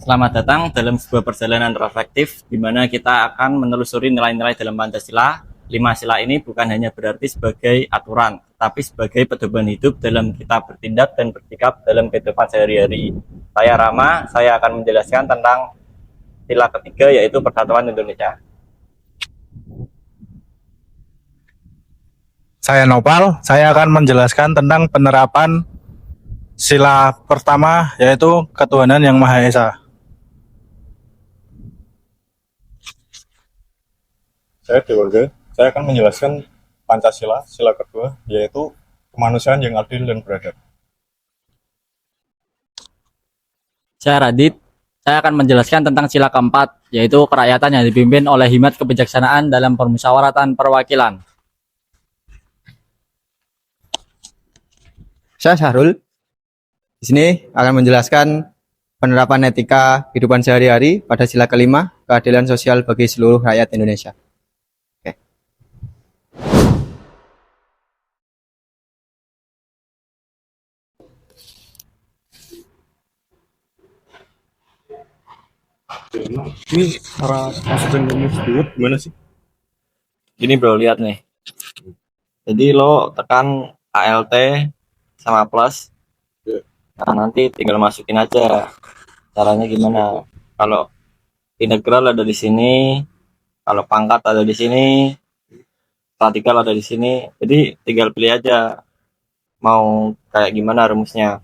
Selamat datang dalam sebuah perjalanan reflektif di mana kita akan menelusuri nilai-nilai dalam Pancasila. Lima sila ini bukan hanya berarti sebagai aturan, tapi sebagai pedoman hidup dalam kita bertindak dan bersikap dalam kehidupan sehari-hari. Saya Rama, saya akan menjelaskan tentang sila ketiga yaitu Persatuan Indonesia. Saya Nopal, saya akan menjelaskan tentang penerapan sila pertama yaitu ketuhanan yang Maha Esa. Saya Dewarga, saya akan menjelaskan Pancasila, sila kedua, yaitu kemanusiaan yang adil dan beradab. Saya Radit, saya akan menjelaskan tentang sila keempat, yaitu kerakyatan yang dipimpin oleh hikmat kebijaksanaan dalam permusyawaratan perwakilan. Saya Syahrul. Di sini akan menjelaskan penerapan etika kehidupan sehari-hari pada sila kelima, keadilan sosial bagi seluruh rakyat Indonesia. Oke. Ini cara masukin rumus dulu gimana sih? Gini bro, lihat nih. Jadi lo tekan ALT sama plus. Nah, nanti tinggal masukin aja. Caranya gimana? Kalau integral ada di sini, kalau pangkat ada di sini, radikal ada di sini. Jadi tinggal pilih aja mau kayak gimana rumusnya.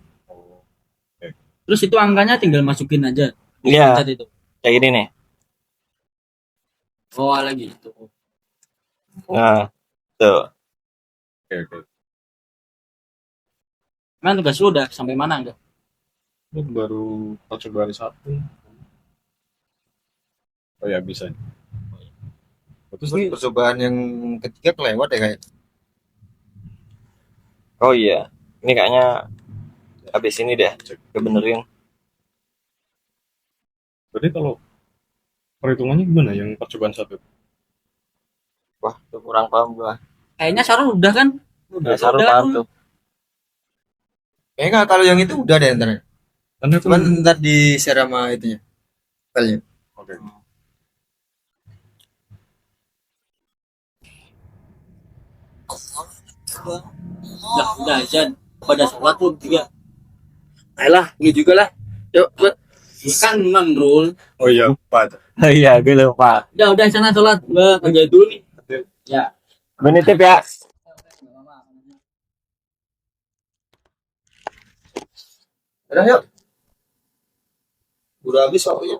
Terus itu angkanya tinggal masukin aja. Iya, Pencet itu. kayak gini nih. Oh, lagi itu. Nah, tuh. Oke. Emang tugas lu udah sampai mana enggak? Ini baru percobaan satu. Oh ya bisa. Terus ini Percobaan yang ketiga kelewat ya kayak. Oh iya, ini kayaknya habis ini deh, kebenerin. berarti kalau perhitungannya gimana yang percobaan satu? Wah, tuh kurang paham gua. Kayaknya Sarul udah kan? Udah Sarul paham tuh. Kayaknya kalau yang itu udah deh ntar. Kan itu Cuman ntar di share sama itunya. Filenya. oke. Udah azan. Pada sholat pun juga. Ayolah, ini juga lah. Yuk, kan ngerul. Oh iya, lupa. Iya, gue lupa. Udah sana sholat. Gua kerja dulu nih. Ya. Gue nitip ya. Udah yuk. Udah habis waktunya.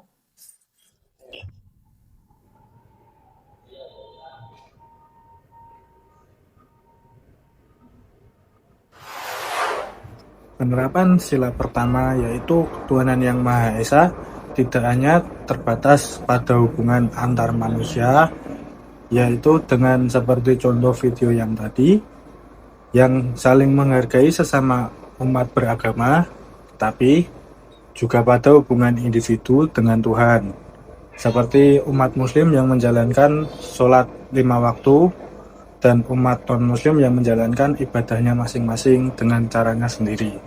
Penerapan sila pertama yaitu ketuhanan yang Maha Esa tidak hanya terbatas pada hubungan antar manusia, yaitu dengan seperti contoh video yang tadi, yang saling menghargai sesama umat beragama, tapi juga pada hubungan individu dengan Tuhan, seperti umat muslim yang menjalankan sholat 5 waktu dan umat non-muslim yang menjalankan ibadahnya masing-masing dengan caranya sendiri.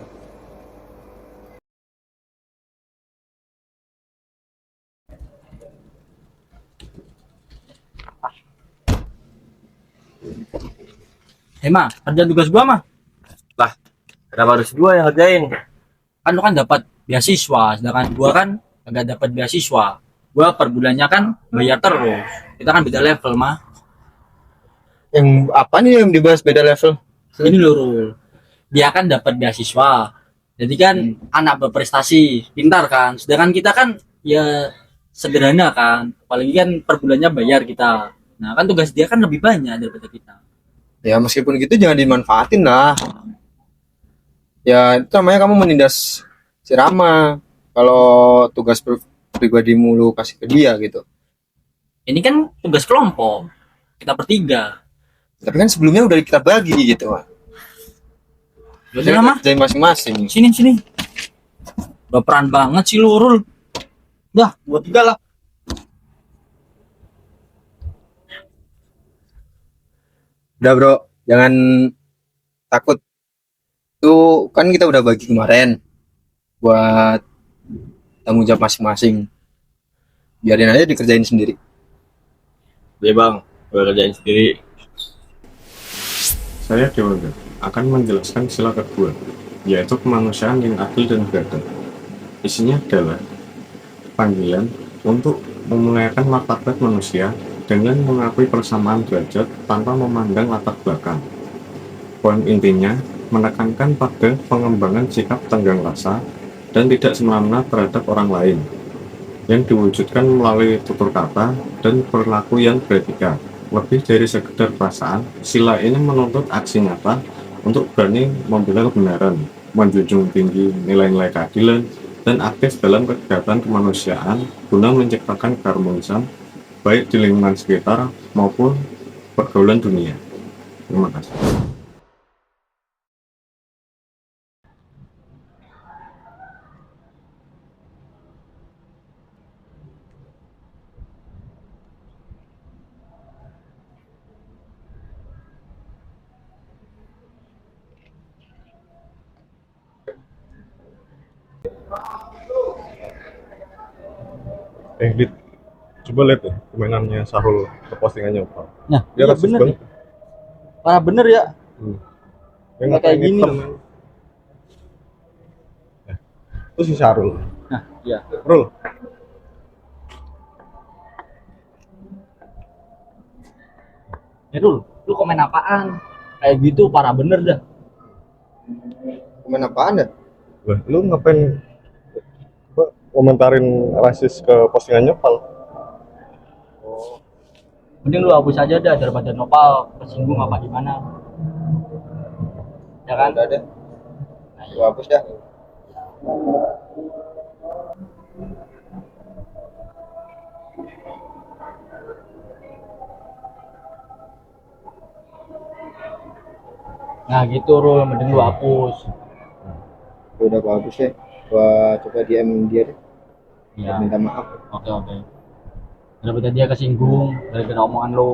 Emang kerja tugas gua mah Lah, kenapa harus gua yang ngerjain? kan lu kan dapat beasiswa, sedangkan gua kan nggak dapat beasiswa. Gua per bulannya kan bayar terus. Kita kan beda level mah. Yang apa nih yang dibahas beda level? Ini loh Rul. Dia kan dapat beasiswa. Jadi kan anak berprestasi, pintar kan. Sedangkan kita kan ya sederhana kan. Apalagi kan per bulannya bayar kita. Nah kan tugas dia kan lebih banyak daripada kita. Ya meskipun gitu jangan dimanfaatin lah. Ya itu namanya kamu menindas si Rama. Kalau tugas pribadimu lu kasih ke dia gitu. Ini kan tugas kelompok. Kita bertiga. Tapi kan sebelumnya udah kita bagi gitu. Jadi lama. Jadi masing-masing. Sini. Baperan banget sih lu Rul. Dah, buat tiga lah. Udah bro, jangan takut. Itu kan kita udah bagi kemarin buat tanggung jawab masing-masing. Biarin aja dikerjain sendiri. Iya bang, gue kerjain sendiri. Saya Dewangga akan menjelaskan sila kedua, yaitu kemanusiaan yang adil dan beradab. Isinya adalah panggilan untuk memuliakan martabat manusia dengan mengakui persamaan derajat tanpa memandang latar belakang. Poin intinya menekankan pada pengembangan sikap tenggang rasa dan tidak semena-mena terhadap orang lain, yang diwujudkan melalui tutur kata dan perilaku yang beretika. Lebih dari sekedar perasaan, sila ini menuntut aksi nyata untuk berani membela kebenaran, menjunjung tinggi nilai-nilai keadilan, dan aktif dalam kegiatan kemanusiaan guna menciptakan keharmonisan baik di lingkungan sekitar maupun pergaulan dunia. Terima kasih. Lid, coba lihat tuh permainannya Sahul ke postingannya apa. Nah, Dia iya rasis bener banget. nih. Parah bener ya. Dia Nggak kayak ngatain gini hitam. loh. Itu si Syahrul. Nah, iya. Rul, Rul, lu komen apaan? Kayak gitu parah bener dah. Komen apaan ya? lah, lu ngapain apa, komentarin rasis ke postingannya Pal? Mending lu hapus aja dah daripada nopal tersinggung apa gimana. Ya kan? Udah deh. Gua hapus dah. Nah gitu Rul, mending lu hapus. Udah gua hapus ya. Gua coba DM dia deh. Iya. Minta maaf. Oke. Daripada dia kesinggung gara-gara omongan lo.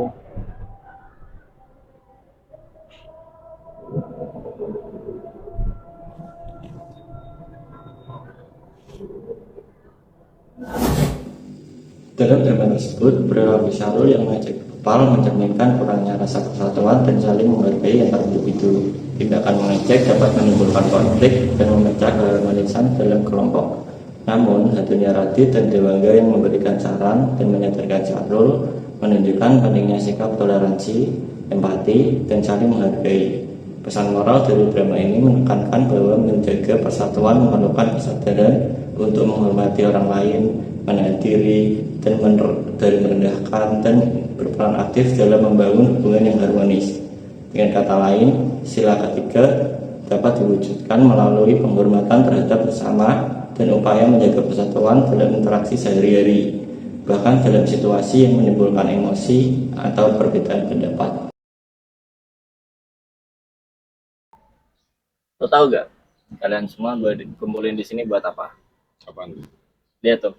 Dalam zaman tersebut, perilaku Syahrul yang mengajak kepal mencerminkan kurangnya rasa persatuan dan saling menghargai antar individu. Tindakan mengejek dapat menimbulkan konflik dan memecah keharmonisan dalam kelompok. Namun, Hatunia Radit dan Dewangga yang memberikan saran dan menyadarkan Syahrul menunjukkan pentingnya sikap toleransi, empati, dan saling menghargai. Pesan moral dari drama ini menekankan bahwa menjaga persatuan memerlukan kesadaran untuk menghormati orang lain, menahan diri, dan dari merendahkan dan berperan aktif dalam membangun hubungan yang harmonis. Dengan kata lain, sila ketiga dapat diwujudkan melalui penghormatan terhadap sesama dan upaya menjaga persatuan dalam interaksi sehari-hari, bahkan dalam situasi yang menimbulkan emosi atau perbedaan pendapat. Lo tau gak? Kalian semua gue kumpulin di sini buat apa? Apaan? Lihat tuh,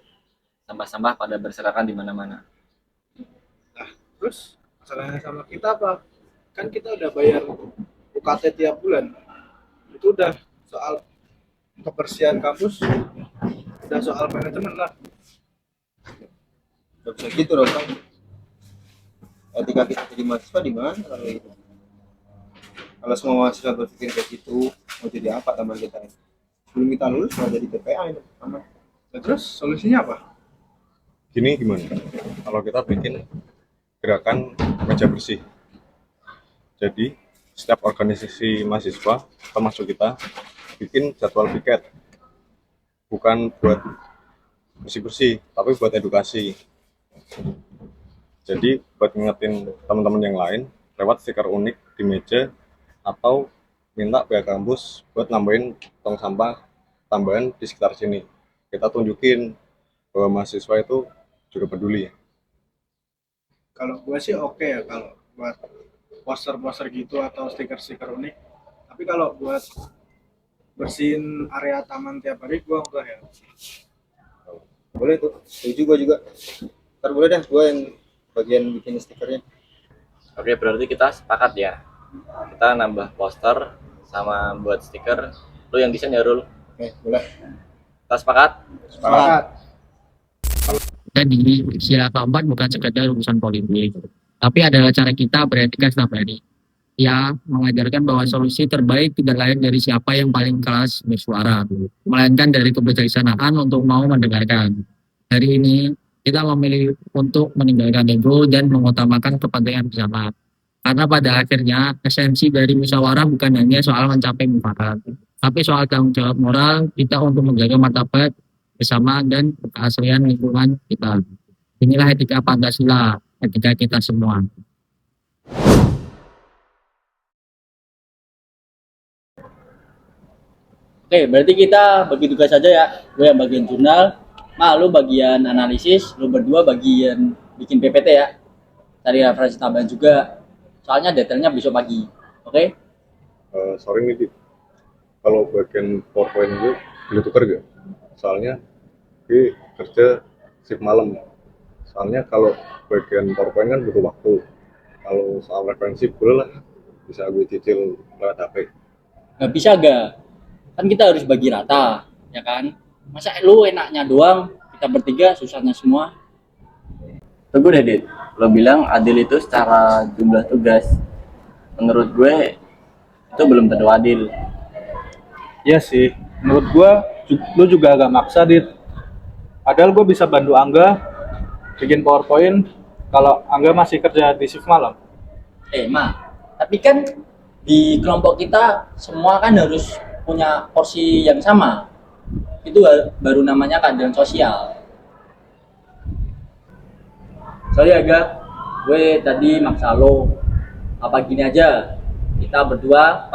sampah-sampah pada berserakan di mana-mana. Terus masalahnya sama kita apa? Kan kita udah bayar UKT tiap bulan. Itu udah soal kebersihan kampus, udah soal manajemen lah. Gak bisa gitu dong, Bang. Etika kita jadi mahasiswa di mana kalau gitu? Kalau semua mahasiswa berpikir kayak gitu, mau jadi apa teman kita ini? Belum kita lulus mau jadi TPA ini, aman. Nah, terus solusinya apa? Gini gimana? Kalau kita bikin gerakan meja bersih. Jadi setiap organisasi mahasiswa termasuk kita bikin jadwal piket. Bukan buat bersih-bersih, tapi buat edukasi. Jadi buat ngingetin teman-teman yang lain lewat stiker unik di meja atau minta pihak kampus buat nambahin tong sampah tambahan di sekitar sini. Kita tunjukin bahwa mahasiswa itu juga peduli. Kalau gue sih oke ya kalau buat poster-poster gitu atau stiker-stiker unik. Tapi kalau buat bersihin area taman tiap hari gue enggak ya. Boleh tuh, setuju gua juga. Ntar boleh dah gua yang bagian bikin stikernya. Oke, berarti kita sepakat ya. Kita nambah poster sama buat stiker. Lu yang desain ya, Rul? Oke, boleh. Kita sepakat? Sepakat. Jadi sila keempat bukan sekedar urusan politik, tapi adalah cara kita beretika setiap hari. Ya, mengajarkan bahwa solusi terbaik tidak lain dari siapa yang paling keras bersuara, melainkan dari kebijaksanaan untuk mau mendengarkan. Hari ini kita memilih untuk meninggalkan ego dan mengutamakan kepentingan bersama. Karena pada akhirnya esensi dari musyawarah bukan hanya soal mencapai mufakat, tapi soal tanggung jawab moral kita untuk menjaga martabat bersama dan keaslian lingkungan kita. Inilah etika Pancasila, etika kita semua. Oke, berarti kita bagi tugas saja ya. Gue yang bagian jurnal, lu bagian analisis, lu berdua bagian bikin PPT ya. Cari referensi tambahan juga. Soalnya detailnya besok pagi. Oke? Sorry nih, Dit. Kalau bagian PowerPoint gue boleh tuker gak? Soalnya gue kerja shift malam. Soalnya kalau bagian PowerPoint kan butuh waktu. Kalau soal referensi boleh lah, bisa gue cicil lewat HP. Nggak bisa gak? Kan kita harus bagi rata, ya kan? Masa lu enaknya doang, kita bertiga susahnya semua. Tunggu deh, Dit. Lo bilang adil itu secara jumlah tugas. Menurut gue itu belum tentu adil. Iya sih, menurut gue lu juga agak maksa, Dit. Padahal gue bisa bantu Angga bikin PowerPoint kalau Angga masih kerja di shift malam. Tapi kan di kelompok kita semua kan harus punya porsi yang sama. Itu baru namanya keadilan sosial. Sorry agak, gue tadi maksa lo. Apa gini aja, kita berdua,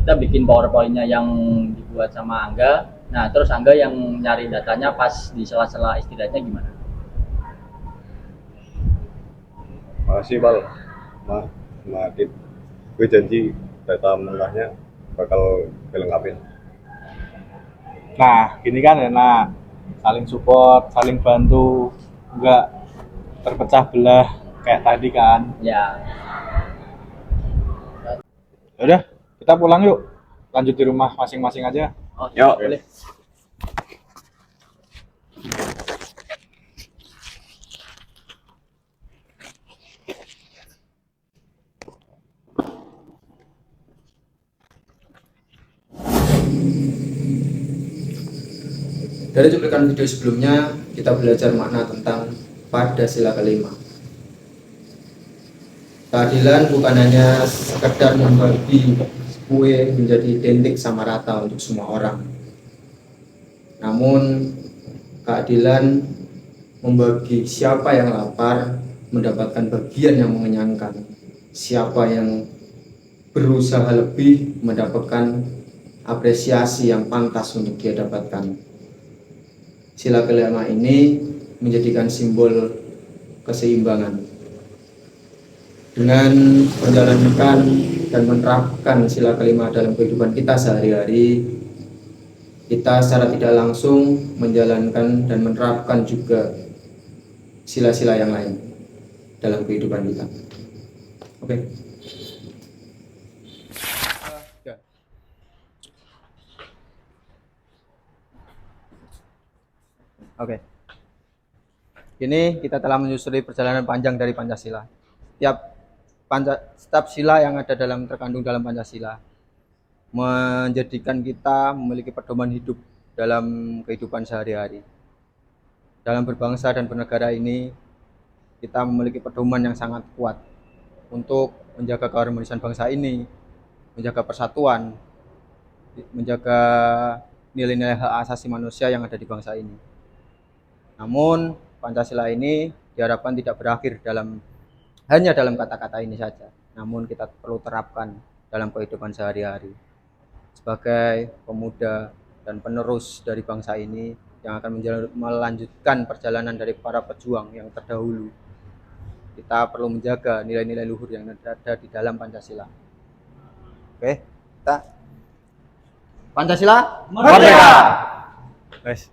kita bikin PowerPoint-nya yang dibuat sama Angga. Nah, terus Angga yang nyari datanya pas di sela-sela istirahatnya gimana? Makasih, Bal. Ma Dit. Gue janji data mentahnya bakal gue lengkapin. Nah, gini kan enak, saling support, saling bantu, enggak terpecah belah kayak tadi kan. Ya, Yaudah, kita pulang yuk, lanjut di rumah masing-masing aja. Yuk. boleh. Dari cuplikan video sebelumnya, kita belajar makna tentang Pancasila kelima. Keadilan bukan hanya sekedar membagi kue menjadi identik sama rata untuk semua orang. Namun, keadilan membagi siapa yang lapar mendapatkan bagian yang mengenyangkan. Siapa yang berusaha lebih mendapatkan apresiasi yang pantas untuk dia dapatkan. Sila kelima ini menjadikan simbol keseimbangan. Dengan menjalankan dan menerapkan sila kelima dalam kehidupan kita sehari-hari, kita secara tidak langsung menjalankan dan menerapkan juga sila-sila yang lain dalam kehidupan kita. Oke. Oke. Kini kita telah menyusuri perjalanan panjang dari Pancasila. Setiap sila yang ada terkandung dalam Pancasila menjadikan kita memiliki pedoman hidup dalam kehidupan sehari-hari. Dalam berbangsa dan bernegara ini, kita memiliki pedoman yang sangat kuat untuk menjaga keharmonisan bangsa ini, menjaga persatuan, menjaga nilai-nilai hak asasi manusia yang ada di bangsa ini. Namun Pancasila ini diharapkan tidak berakhir hanya dalam kata-kata ini saja, namun kita perlu terapkan dalam kehidupan sehari-hari. Sebagai pemuda dan penerus dari bangsa ini yang akan melanjutkan perjalanan dari para pejuang yang terdahulu, kita perlu menjaga nilai-nilai luhur yang ada di dalam Pancasila. Oke, kita Pancasila merdeka. Guys.